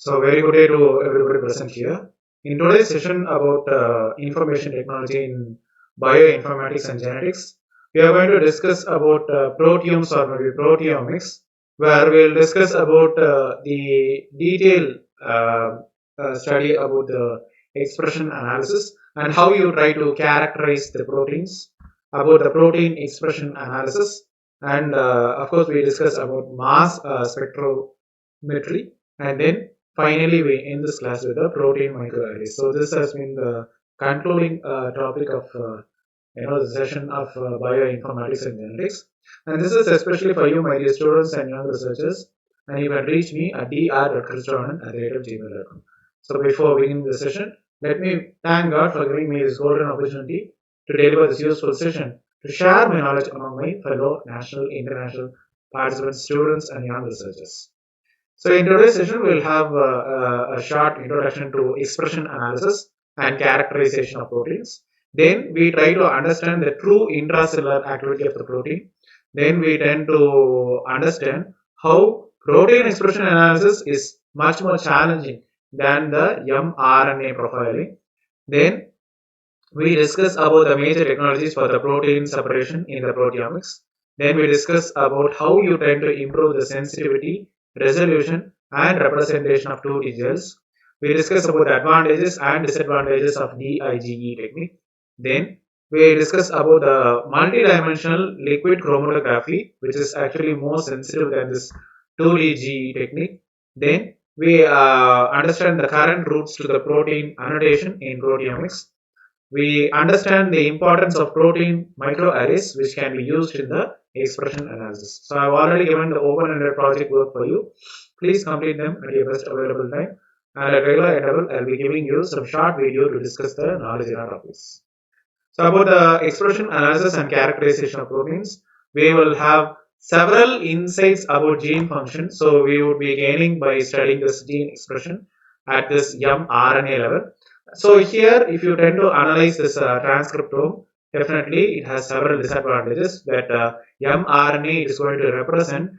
So very good day to everybody present here. In today's session about information technology in bioinformatics and genetics, we are going to discuss about proteomes or maybe proteomics, where we'll discuss about the detailed study about the expression analysis and how you try to characterize the proteins, about the protein expression analysis, and of course we discuss about mass spectrometry, and then finally, we end this class with the protein microarrays. So this has been the concluding topic of the session of bioinformatics and genetics. And this is especially for you, my dear students and young researchers. And you can reach me at dr.christoananth@gmail.com. So before beginning the session, let me thank God for giving me this golden opportunity to deliver this useful session to share my knowledge among my fellow national, international participants, students, and young researchers. So in today's session, we'll have a short introduction to expression analysis and characterization of proteins. Then we try to understand the true intracellular activity of the protein. Then we tend to understand how protein expression analysis is much more challenging than the mRNA profiling. Then we discuss about the major technologies for the protein separation in the proteomics. Then we discuss about how you tend to improve the sensitivity, resolution, and representation of 2D gels. We discuss about the advantages and disadvantages of DIGE technique. Then we discuss about the multidimensional liquid chromatography, which is actually more sensitive than this 2D GE technique. Then we understand the current routes to the protein annotation in proteomics. We understand the importance of protein microarrays, which can be used in the expression analysis. So I've already given the open-ended project work for you. Please complete them at your best available time. And at regular interval, I'll be giving you some short video to discuss the knowledge in our topics. So about the expression analysis and characterization of proteins, we will have several insights about gene function. So we would be gaining by studying this gene expression at this mRNA level. So here, if you tend to analyze this transcriptome, definitely it has several disadvantages that mRNA is going to represent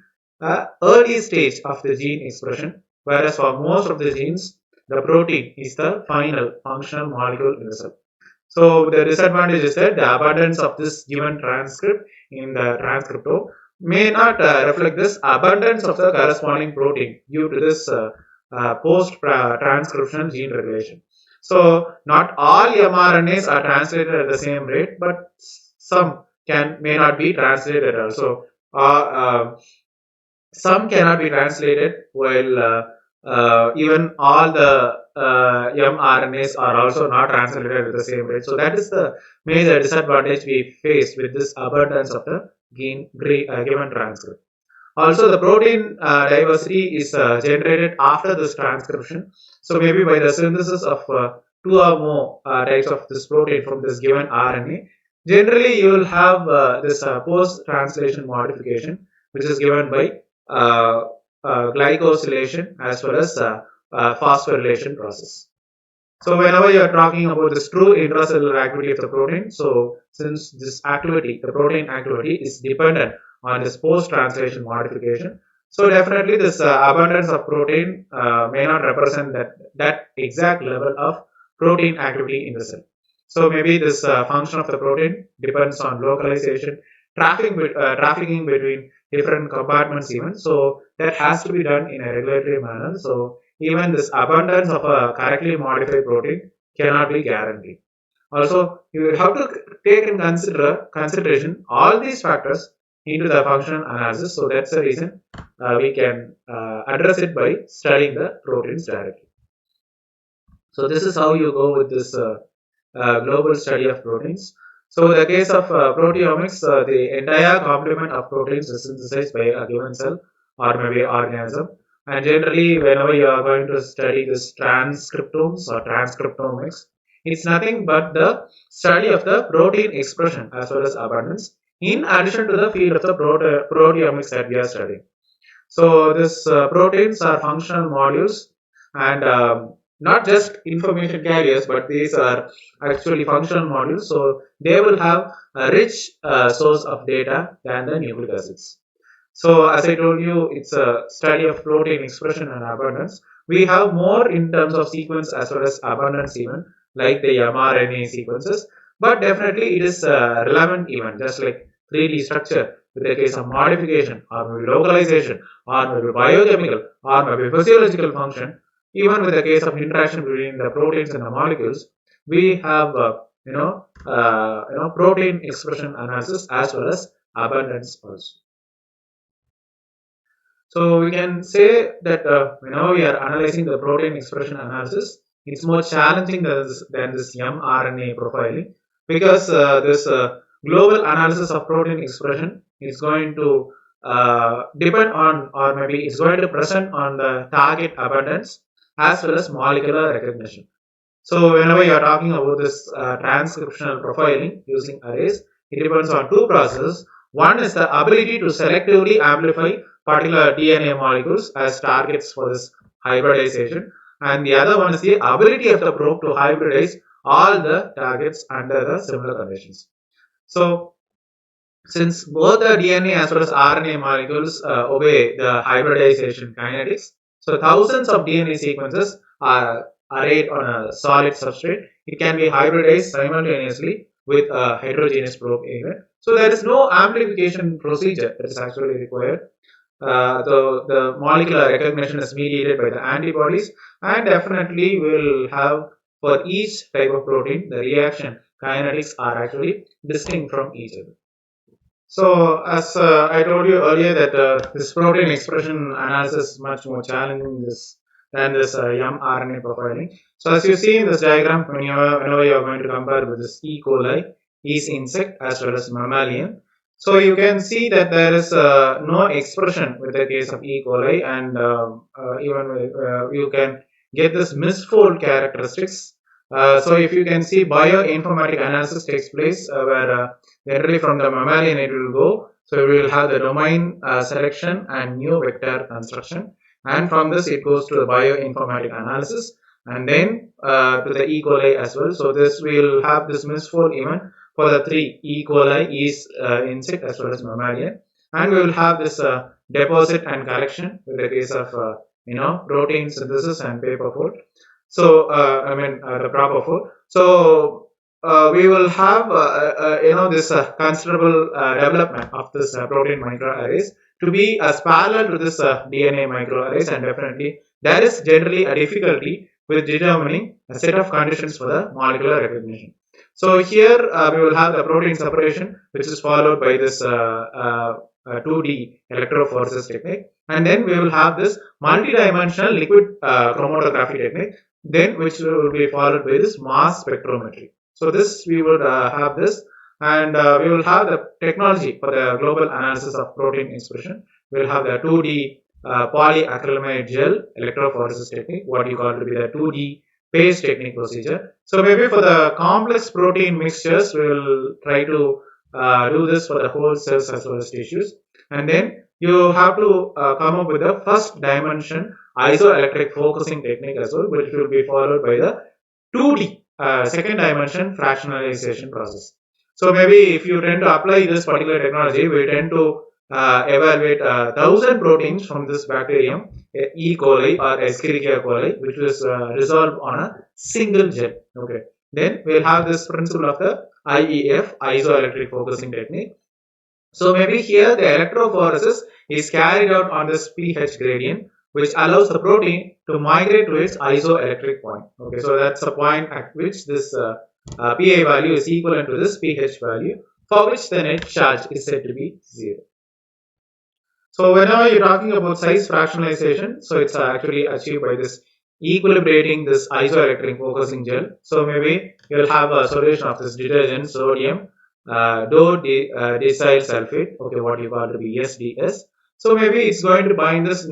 early stage of the gene expression, whereas for most of the genes, the protein is the final functional molecule in the cell. So the disadvantage is that the abundance of this given transcript in the transcriptome may not reflect this abundance of the corresponding protein due to this post-transcriptional gene regulation. So not all mRNAs are translated at the same rate, but some may not be translated at all. So some cannot be translated, while even all the mRNAs are also not translated at the same rate. So that is the major disadvantage we face with this abundance of the given transcript. Also, the protein diversity is generated after this transcription. So maybe by the synthesis of 2 or more types of this protein from this given RNA, generally you will have this post-translation modification, which is given by glycosylation as well as phosphorylation process. So whenever you are talking about this true intracellular activity of the protein, so since this activity, the protein activity is dependent on this post-translation modification, so definitely this abundance of protein may not represent that exact level of protein activity in the cell. So maybe this function of the protein depends on localization, trafficking between different compartments even. So that has to be done in a regulatory manner. So even this abundance of a correctly modified protein cannot be guaranteed. Also, you have to take in consideration all these factors into the functional analysis. So that's the reason we can address it by studying the proteins directly. So this is how you go with this global study of proteins. So in the case of proteomics, the entire complement of proteins is synthesized by a given cell or maybe organism. And generally, whenever you are going to study this transcriptomes or transcriptomics, it's nothing but the study of the protein expression as well as abundance, in addition to the field of the proteomics that we are studying. So these proteins are functional modules, and not just information carriers, but these are actually functional modules. So they will have a rich source of data than the nucleic acids. So as I told you, it's a study of protein expression and abundance. We have more in terms of sequence as well as abundance even, like the mRNA sequences. But definitely it is relevant even, just like 3D structure with the case of modification or maybe localization or maybe biochemical or maybe physiological function. Even with the case of interaction between the proteins and the molecules, we have protein expression analysis as well as abundance also. So we can say that whenever we are analyzing the protein expression analysis, it's more challenging than this mRNA profiling, because this global analysis of protein expression is going to depend on, or maybe it's going to present on the target abundance as well as molecular recognition. So whenever you are talking about this transcriptional profiling using arrays, it depends on two processes. One is the ability to selectively amplify particular DNA molecules as targets for this hybridization, and the other one is the ability of the probe to hybridize all the targets under the similar conditions. So since both the DNA as well as RNA molecules obey the hybridization kinetics, so thousands of DNA sequences are arrayed on a solid substrate. It can be hybridized simultaneously with a heterogeneous probe event. So there is no amplification procedure that is actually required. The molecular recognition is mediated by the antibodies, and definitely will have for each type of protein the reaction kinetics are actually distinct from each other. So, as I told you earlier, that this protein expression analysis is much more challenging than this mRNA profiling. So, as you see in this diagram, whenever you are going to compare with this E. coli, yeast insect as well as mammalian, so you can see that there is no expression with the case of E. coli, and even you can get this misfold characteristics. So, if you can see, bioinformatic analysis takes place where generally from the mammalian it will go. So we will have the domain selection and new vector construction, and from this it goes to the bioinformatic analysis, and then to the E. coli as well. So this will have this misfold event for the three: E. coli, yeast, insect as well as mammalian, and we will have this deposit and collection with the case of protein synthesis and paper fold. So the proper fold. So we will have this considerable development of this protein microarrays to be as parallel to this DNA microarrays, and definitely there is generally a difficulty with determining a set of conditions for the molecular recognition. So here we will have the protein separation, which is followed by this 2D electrophoresis technique, and then we will have this multi-dimensional liquid chromatography technique, then which will be followed by this mass spectrometry. So this we would have this, and we will have the technology for the global analysis of protein expression. We will have the 2D polyacrylamide gel electrophoresis technique, what you call to be the 2D paste technique procedure. So maybe for the complex protein mixtures, we will try to do this for the whole cells as well as tissues, and then you have to come up with the first dimension isoelectric focusing technique as well, which will be followed by the 2D second dimension fractionalization process. So maybe if you tend to apply this particular technology, we tend to evaluate 1,000 proteins from this bacterium, E. coli or Escherichia coli, which was resolved on a single gel. Okay. Then we'll have this principle of the IEF, isoelectric focusing technique. So maybe here the electrophoresis is carried out on this pH gradient, which allows the protein to migrate to its isoelectric point. Okay, so that's the point at which this PA value is equivalent to this pH value, for which the net charge is said to be 0. So whenever you're talking about size fractionalization, so it's actually achieved by this equilibrating this isoelectric focusing gel. So maybe you'll have a solution of this detergent, sodium, dicyl sulfate, okay, what you call to be SDS. So maybe it's going to bind this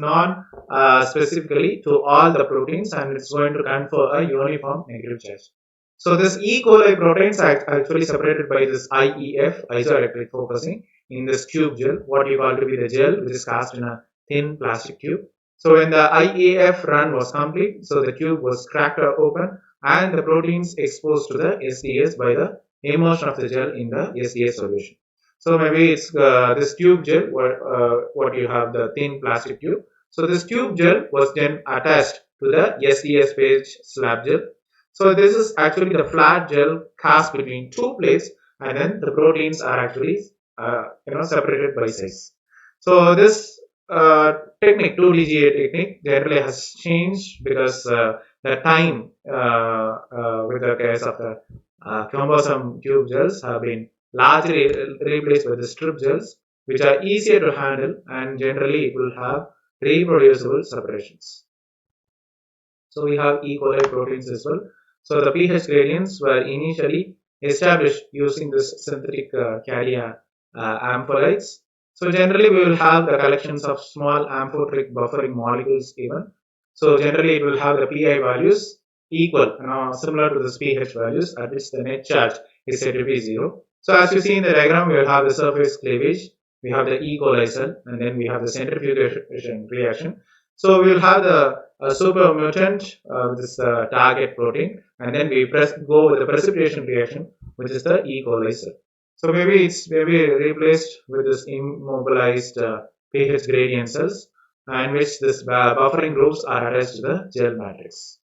specifically to all the proteins, and it's going to confer a uniform negative charge. So this E. coli proteins are actually separated by this IEF, isoelectric focusing, in this cube gel, what you call to be the gel, which is cast in a thin plastic tube. So when the IEF run was complete, so the tube was cracked open, and the proteins exposed to the SDS by the immersion of the gel in the SDS solution. So maybe it's this tube gel, what you have, the thin plastic tube. So this tube gel was then attached to the SDS page slab gel. So this is actually the flat gel cast between two plates, and then the proteins are actually separated by size. So this technique, 2DGA technique, generally has changed because the time with the case of the chromosome tube gels have been largely replaced by the strip gels, which are easier to handle and generally it will have reproducible separations. So we have E. coli proteins as well. So the pH gradients were initially established using this synthetic ampholytes. So generally we will have the collections of small amphoteric buffering molecules even. So generally it will have the pI values equal, similar to the pH values at which the net charge is said to be 0. So as you see in the diagram, we will have the surface cleavage, we have the E. coli cell, and then we have the centrifugation reaction. So we will have the super mutant with this target protein, and then we go with the precipitation reaction, which is the E. coli cell. So maybe it's replaced with this immobilized pH gradient cells, and which this buffering groups are attached to the gel matrix.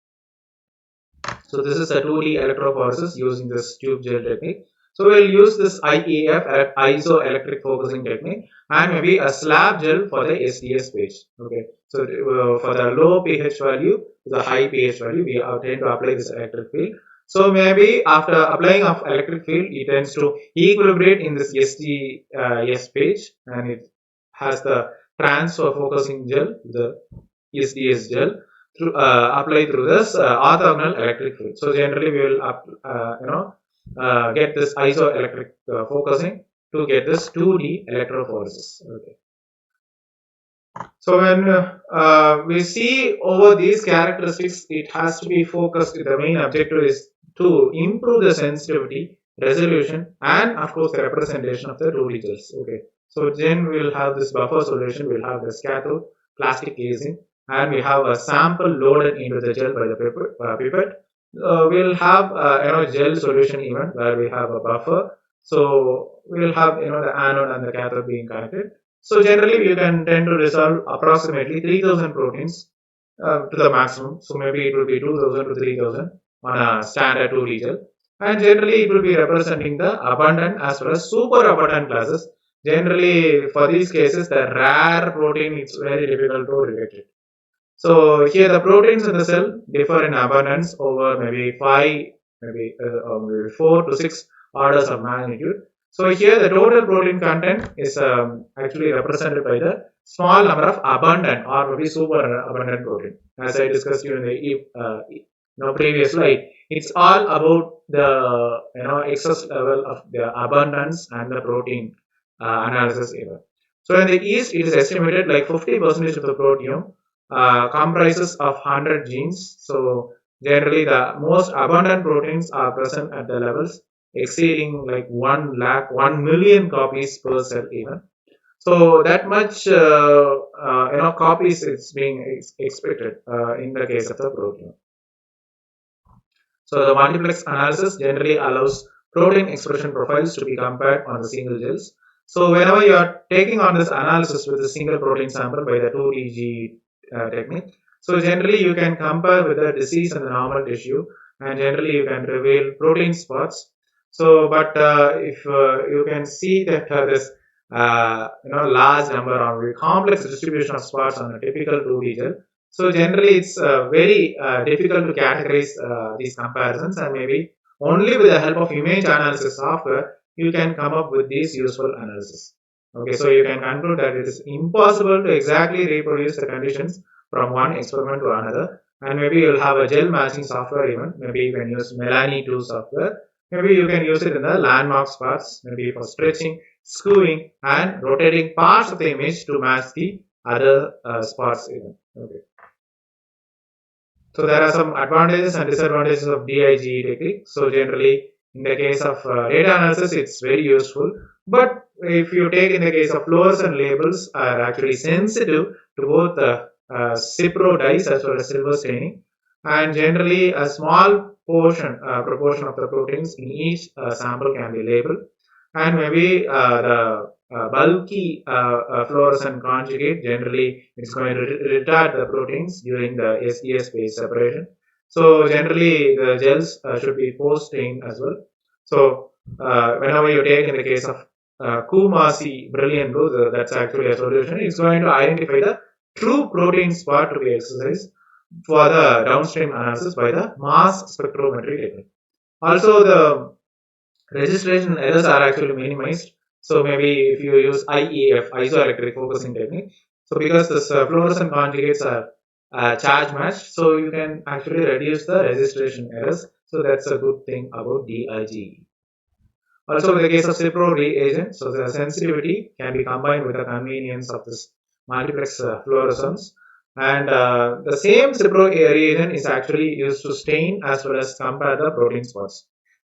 So this is a 2D electrophoresis using this tube gel technique. So we'll use this IEF, isoelectric focusing technique, and maybe a slab gel for the SDS page. Okay. So for the low pH value, the high pH value, we tend to apply this electric field. So maybe after applying of electric field, it tends to equilibrate in this SDS page, and it has the transfer focusing gel, the SDS gel, apply through this orthogonal electric field. So generally we will get this isoelectric focusing to get this 2D electrophoresis. Okay. So when we see over these characteristics, it has to be focused. The main objective is to improve the sensitivity, resolution, and of course the representation of the 2D gels. Okay. So then we will have this buffer solution. We will have this cathode, plastic casing, and we have a sample loaded into the gel by the pipette. We'll have gel solution even where we have a buffer. So we'll have the anode and the cathode being connected. So generally you can tend to resolve approximately 3000 proteins to the maximum. So maybe it will be 2000 to 3000 on a standard 2D gel. And generally it will be representing the abundant as well as super abundant classes. Generally for these cases the rare protein is very difficult to detect it. So here the proteins in the cell differ in abundance over maybe 4 to 6 orders of magnitude. So here the total protein content is actually represented by the small number of abundant or maybe super abundant protein. As I discussed during the previous slide, it's all about the excess level of the abundance and the protein analysis even. So in the East, it is estimated like 50% of the proteome comprises of 100 genes. So generally the most abundant proteins are present at the levels exceeding like 1 million copies per cell even. So that much copies is being expected in the case of the protein. So the multiplex analysis generally allows protein expression profiles to be compared on the single gels. So whenever you are taking on this analysis with a single protein sample by the 2DG technique, so generally you can compare with the disease and the normal tissue, and generally you can reveal protein spots. So but if you can see that this large number of complex distribution of spots on a typical 2D gel, so generally it's very difficult to categorize these comparisons, and maybe only with the help of image analysis software you can come up with these useful analysis. Okay, so you can conclude that it is impossible to exactly reproduce the conditions from one experiment to another, and maybe you'll have a gel matching software even. Maybe you can use Melanie 2 software. Maybe you can use it in the landmark spots, maybe for stretching, skewing, and rotating parts of the image to match the other spots even. Okay. So there are some advantages and disadvantages of DIGE technique. So generally, in the case of data analysis, it's very useful. But if you take in the case of fluorescent labels are actually sensitive to both the Cipro dyes as well as silver staining, and generally a small proportion of the proteins in each sample can be labeled. and maybe the bulky fluorescent conjugate, generally it's going to retard the proteins during the SES phase separation. So generally the gels should be post-stained as well. So whenever you take in the case of Kumasi brilliant blue, that's actually a solution. It's going to identify the true protein spot to be exercised for the downstream analysis by the mass spectrometry technique. Also, the registration errors are actually minimized. So maybe if you use IEF, isoelectric focusing technique, so because this fluorescent conjugates are charge matched, so you can actually reduce the registration errors. So that's a good thing about DIG. Also, in the case of Cipro reagent, so the sensitivity can be combined with the convenience of this multiplex fluorescence. And the same Cipro reagent is actually used to stain as well as compare the protein spots.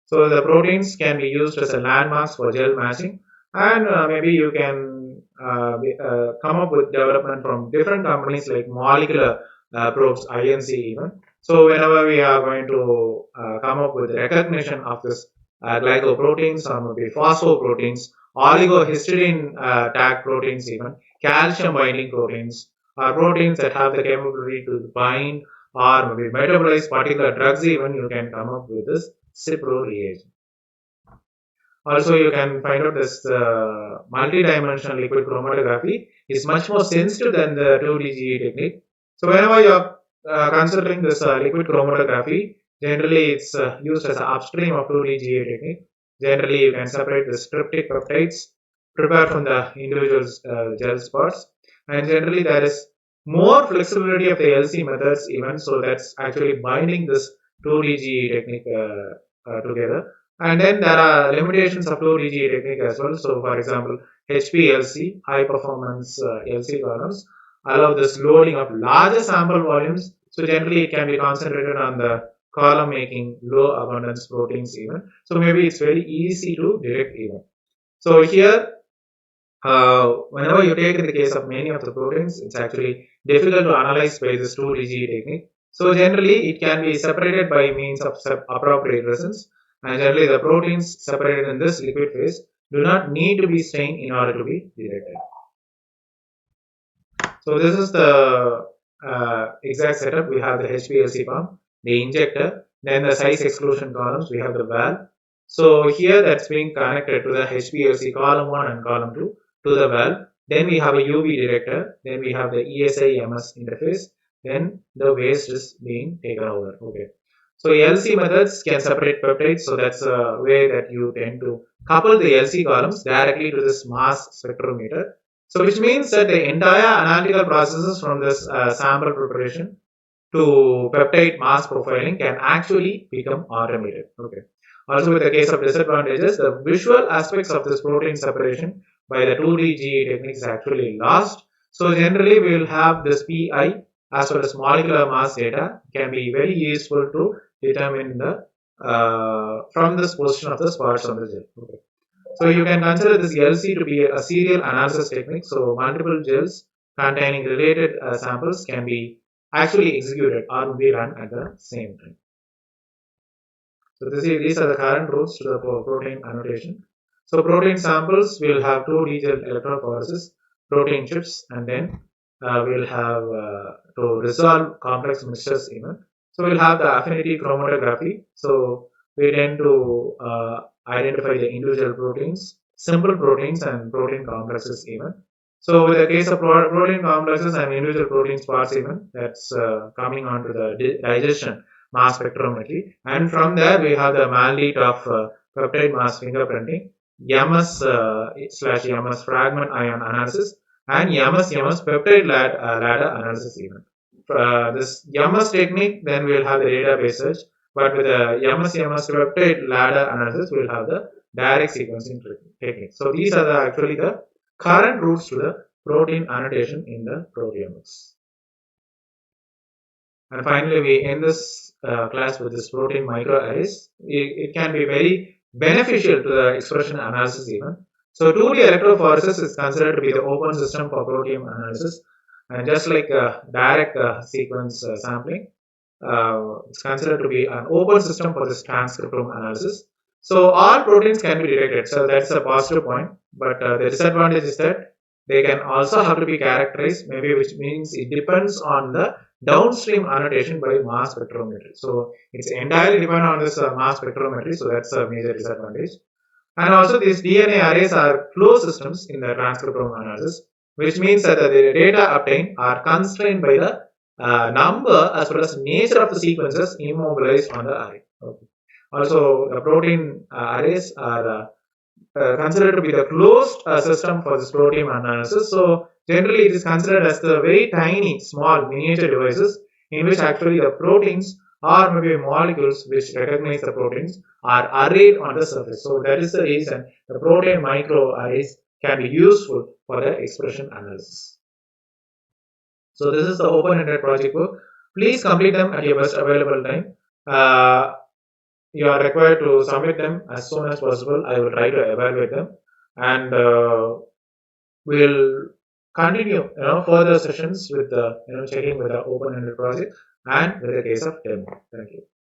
So the proteins can be used as a landmarks for gel matching, and maybe you can come up with development from different companies like molecular probes, INC even. So whenever we are going to come up with recognition of this glycoproteins or maybe phosphoproteins, oligohistidine tag proteins even, calcium binding proteins, or proteins that have the capability to bind or maybe metabolize particular drugs even, you can come up with this Cipro reagent. Also, you can find out this multi-dimensional liquid chromatography is much more sensitive than the 2D technique. So whenever you are considering this liquid chromatography, generally it's used as an upstream of 2D technique. Generally, you can separate the tryptic peptides prepared from the individual gel spots, and generally there is more flexibility of the LC methods even. So that's actually binding this 2D technique together. And then there are limitations of low DGA technique as well. So, for example, HPLC, high performance LC columns, allow this loading of larger sample volumes. So, generally, it can be concentrated on the column making low abundance proteins even. So, maybe it's very easy to detect even. So, here, whenever you take in the case of many of the proteins, it's actually difficult to analyze by this 2DG technique. So, generally, it can be separated by means of appropriate resins, and generally the proteins separated in this liquid phase do not need to be stained in order to be detected. So this is the exact setup. We have the HPLC pump, the injector, then the size exclusion columns, we have the valve. So here that's being connected to the HPLC column 1 and column 2 to the valve. Then we have a UV detector, then we have the ESI-MS interface, then the waste is being taken over. Okay. So LC methods can separate peptides, so that's a way that you tend to couple the LC columns directly to this mass spectrometer. So which means that the entire analytical processes from this sample preparation to peptide mass profiling can actually become automated. Okay. Also, with the case of disadvantages, the visual aspects of this protein separation by the 2D GE technique is actually lost. So generally, we will have this PI as well as molecular mass data can be very useful to determine the from this position of the spots on the gel. Okay. So you can consider this LC to be a serial analysis technique. So multiple gels containing related samples can be actually executed or be run at the same time. So these are the current rules to the protein annotation. So protein samples will have 2D gel electrophoresis, protein chips, and then we'll have to resolve complex mixtures even. So we'll have the affinity chromatography. So we tend to identify the individual proteins, simple proteins, and protein complexes even. So with the case of protein complexes and individual protein parts even, that's coming on to the digestion mass spectrometry, and from there we have the mandate of peptide mass fingerprinting, MS/MS fragment ion analysis, and MS peptide ladder analysis even. This MS technique, then we'll have the database search, but with the MS peptide ladder analysis, we'll have the direct sequencing technique. So these are actually the current routes to the protein annotation in the proteomics. And finally, we end this class with this protein microarrays. It can be very beneficial to the expression analysis even. So 2D electrophoresis is considered to be the open system for protein analysis. And just like direct sequence sampling, it's considered to be an open system for this transcriptome analysis. So all proteins can be detected. So that's a positive point. But the disadvantage is that they can also have to be characterized, maybe, which means it depends on the downstream annotation by mass spectrometry. So it's entirely dependent on this mass spectrometry. So that's a major disadvantage. And also these DNA arrays are closed systems in the transcriptome analysis, which means that the data obtained are constrained by the number as well as nature of the sequences immobilized on the array. Okay. Also, the protein arrays are considered to be the closed system for this protein analysis. So, generally, it is considered as the very tiny, small, miniature devices in which actually the proteins or maybe molecules which recognize the proteins are arrayed on the surface. So, that is the reason the protein microarrays can be useful for the expression analysis. So, this is the open-ended project book. Please complete them at your best available time. You are required to submit them as soon as possible. I will try to evaluate them, and we'll continue further sessions with the checking with the open-ended project and with the case of demo. Thank you.